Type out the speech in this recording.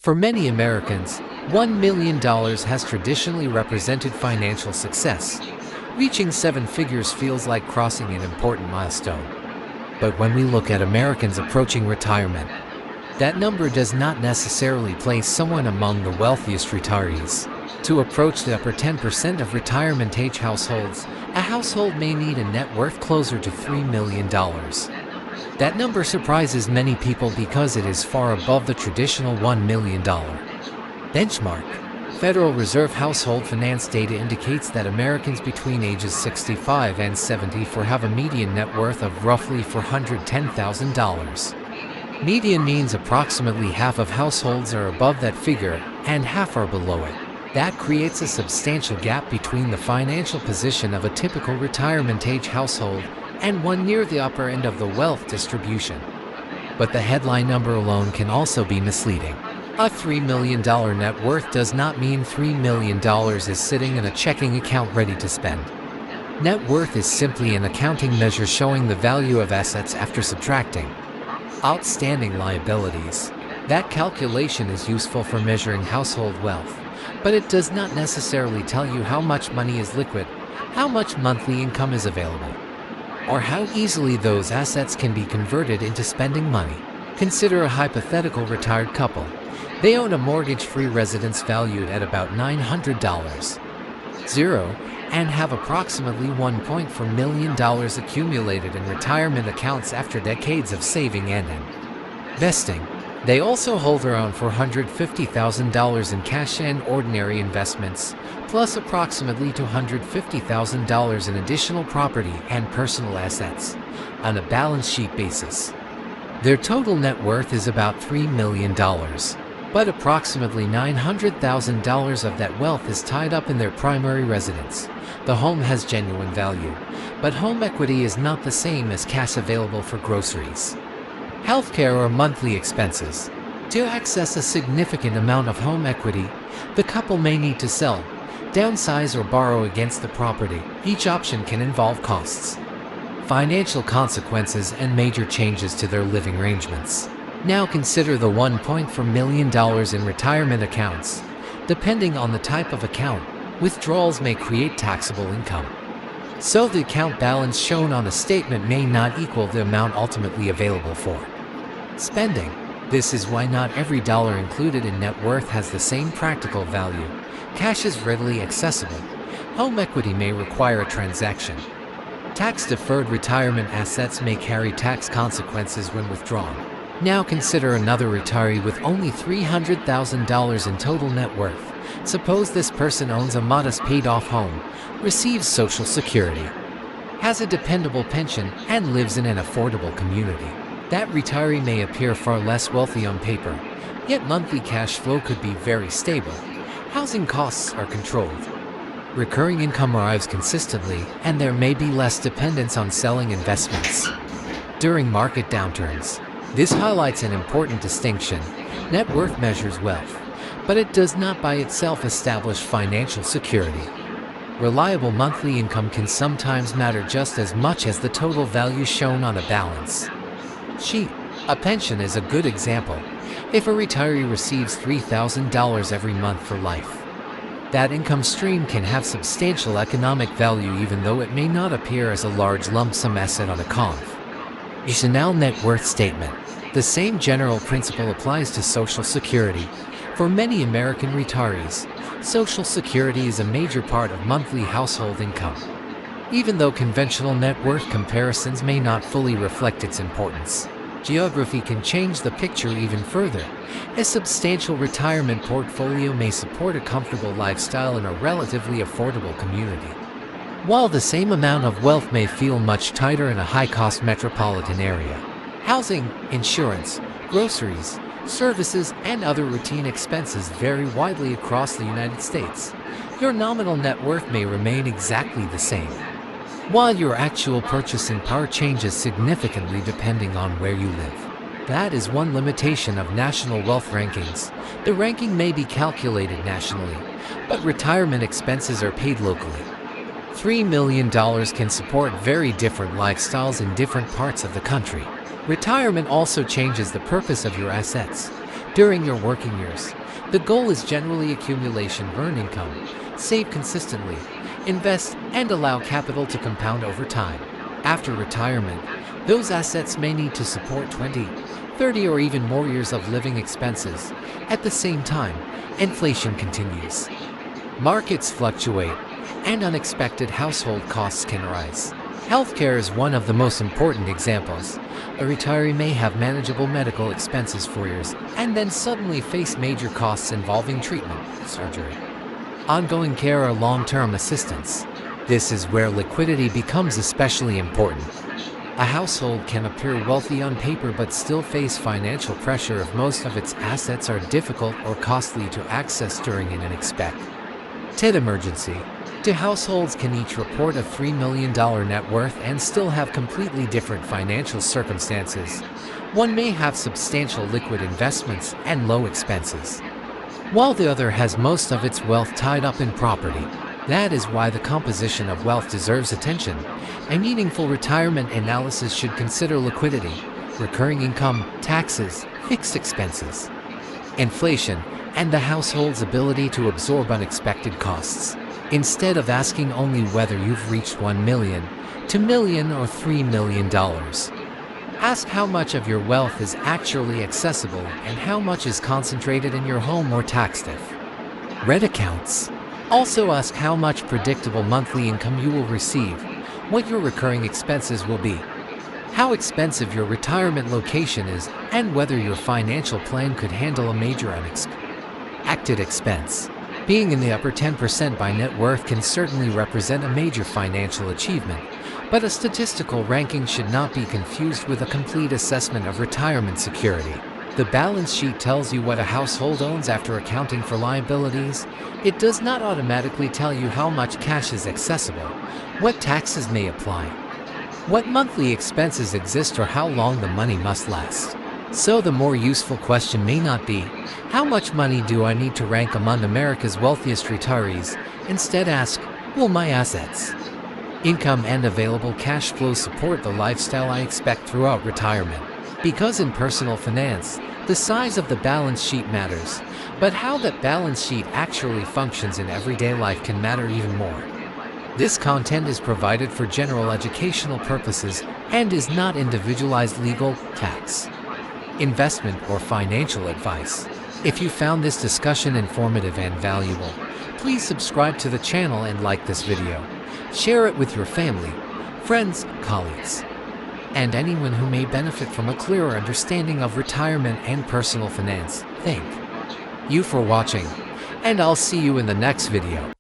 For many Americans, $1 million has traditionally represented financial success. Reaching seven figures feels like crossing an important milestone. But when we look at Americans approaching retirement, that number does not necessarily place someone among the wealthiest retirees. To approach the upper 10% of retirement-age households, a household may need a net worth closer to $3 million. That number surprises many people because it is far above the traditional $1 million benchmark. Federal Reserve household finance data indicates that Americans between ages 65 and 74 have a median net worth of roughly $410,000. Median means approximately half of households are above that figure and half are below it. That creates a substantial gap between the financial position of a typical retirement-age household and one near the upper end of the wealth distribution. But the headline number alone can also be misleading. A $3 million net worth does not mean $3 million is sitting in a checking account ready to spend. Net worth is simply an accounting measure showing the value of assets after subtracting outstanding liabilities. That calculation is useful for measuring household wealth, but it does not necessarily tell you how much money is liquid, how much monthly income is available, or how easily those assets can be converted into spending money. Consider a hypothetical retired couple. They own a mortgage-free residence valued at about $900 and have approximately $1.4 million accumulated in retirement accounts after decades of saving and investing. They also hold around $450,000 in cash and ordinary investments, plus approximately $250,000 in additional property and personal assets on a balance sheet basis. Their total net worth is about $3 million, but approximately $900,000 of that wealth is tied up in their primary residence. The home has genuine value, but home equity is not the same as cash available for groceries, healthcare, or monthly expenses. To access a significant amount of home equity, the couple may need to sell, downsize, or borrow against the property. Each option can involve costs, financial consequences, and major changes to their living arrangements. Now consider the $1.4 million in retirement accounts. Depending on the type of account, withdrawals may create taxable income. So the account balance shown on a statement may not equal the amount ultimately available for spending. This is why not every dollar included in net worth has the same practical value. Cash is readily accessible. Home equity may require a transaction. Tax-deferred retirement assets may carry tax consequences when withdrawn. Now consider another retiree with only $300,000 in total net worth. Suppose this person owns a modest paid-off home, receives Social Security, has a dependable pension, and lives in an affordable community. That retiree may appear far less wealthy on paper, yet monthly cash flow could be very stable. Housing costs are controlled. Recurring income arrives consistently, and there may be less dependence on selling investments during market downturns. This highlights an important distinction. Net worth measures wealth, but it does not by itself establish financial security. Reliable monthly income can sometimes matter just as much as the total value shown on a balance sheet. A pension is a good example. If a retiree receives $3,000 every month for life, that income stream can have substantial economic value even though it may not appear as a large lump sum asset on a conventional net worth statement. The same general principle applies to Social Security. For many American retirees, Social Security is a major part of monthly household income. Even though conventional net worth comparisons may not fully reflect its importance, geography can change the picture even further. A substantial retirement portfolio may support a comfortable lifestyle in a relatively affordable community, while the same amount of wealth may feel much tighter in a high-cost metropolitan area. Housing, insurance, groceries, services, and other routine expenses vary widely across the United States. Your nominal net worth may remain exactly the same, while your actual purchasing power changes significantly depending on where you live. That is one limitation of national wealth rankings. The ranking may be calculated nationally, but retirement expenses are paid locally. $3 million can support very different lifestyles in different parts of the country. Retirement also changes the purpose of your assets. During your working years, the goal is generally accumulation, earn income, save consistently, invest, and allow capital to compound over time. After retirement, those assets may need to support 20, 30, or even more years of living expenses. At the same time, inflation continues. Markets fluctuate, and unexpected household costs can rise. Healthcare is one of the most important examples. A retiree may have manageable medical expenses for years and then suddenly face major costs involving treatment, surgery, ongoing care, or long-term assistance. This is where liquidity becomes especially important. A household can appear wealthy on paper but still face financial pressure if most of its assets are difficult or costly to access during an unexpected emergency. Two households can each report a $3 million net worth and still have completely different financial circumstances. One may have substantial liquid investments and low expenses, while the other has most of its wealth tied up in property. That is why the composition of wealth deserves attention. A meaningful retirement analysis should consider liquidity, recurring income, taxes, fixed expenses, inflation, and the household's ability to absorb unexpected costs. Instead of asking only whether you've reached $1 million, $2 million, or $3 million, ask how much of your wealth is actually accessible and how much is concentrated in your home or tax-deferred accounts. Also ask how much predictable monthly income you will receive, what your recurring expenses will be, how expensive your retirement location is, and whether your financial plan could handle a major unexpected expense. Being in the upper 10% by net worth can certainly represent a major financial achievement, but a statistical ranking should not be confused with a complete assessment of retirement security. The balance sheet tells you what a household owns after accounting for liabilities. It does not automatically tell you how much cash is accessible, what taxes may apply, what monthly expenses exist, or how long the money must last. So the more useful question may not be, how much money do I need to rank among America's wealthiest retirees? Instead ask, will my assets, income, and available cash flow support the lifestyle I expect throughout retirement? Because in personal finance, the size of the balance sheet matters, but how that balance sheet actually functions in everyday life can matter even more. This content is provided for general educational purposes and is not individualized legal, tax, investment, or financial advice. If you found this discussion informative and valuable, please subscribe to the channel and like this video. Share it with your family, friends, colleagues, and anyone who may benefit from a clearer understanding of retirement and personal finance. Thank you for watching, and I'll see you in the next video.